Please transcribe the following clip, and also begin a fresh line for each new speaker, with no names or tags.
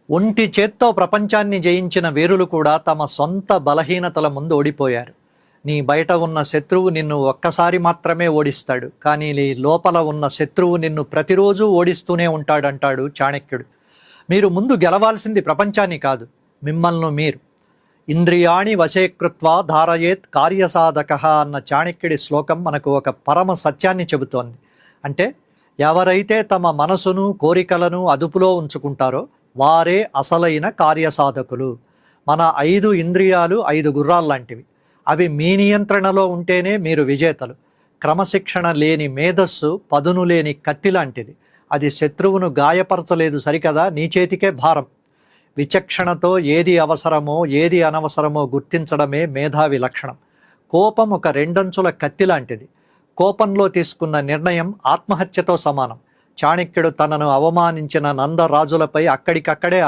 ఒంటి చేత్తో ప్రపంచాన్ని జయించిన వీరులు కూడా తమ సొంత బలహీనతల ముందు ఓడిపోయారు. నీ బయట ఉన్న శత్రువు నిన్ను ఒక్కసారి మాత్రమే ఓడిస్తాడు, కానీ నీ లోపల ఉన్న శత్రువు నిన్ను ప్రతిరోజు ఓడిస్తూనే ఉంటాడంటాడు చాణక్యుడు. మీరు ముందు గెలవాల్సింది ప్రపంచాన్ని కాదు, మిమ్మల్ని మీరు. ఇంద్రియాణి వశేకృత్వా ధారయేత్ కార్యసాధక అన్న చాణక్యుడి శ్లోకం మనకు ఒక పరమ సత్యాన్ని చెబుతోంది. అంటే ఎవరైతే తమ మనసును కోరికలను అదుపులో ఉంచుకుంటారో వారే అసలైన కార్యసాధకులు. మన 5 ఇంద్రియాలు 5 గుర్రాల్లాంటివి. అవి మీ నియంత్రణలో ఉంటేనే మీరు విజేతలు. క్రమశిక్షణ లేని మేధస్సు పదును లేని కత్తి లాంటిది. అది శత్రువును గాయపరచలేదు సరికదా, నీ చేతికే భారం. విచక్షణతో ఏది అవసరమో ఏది అనవసరమో గుర్తించడమే మేధావి లక్షణం. కోపం ఒక 2 అంచుల కత్తి లాంటిది. కోపంలో తీసుకున్న నిర్ణయం ఆత్మహత్యతో సమానం. చాణక్యుడు తనను అవమానించిన నందరాజులపై అక్కడికక్కడే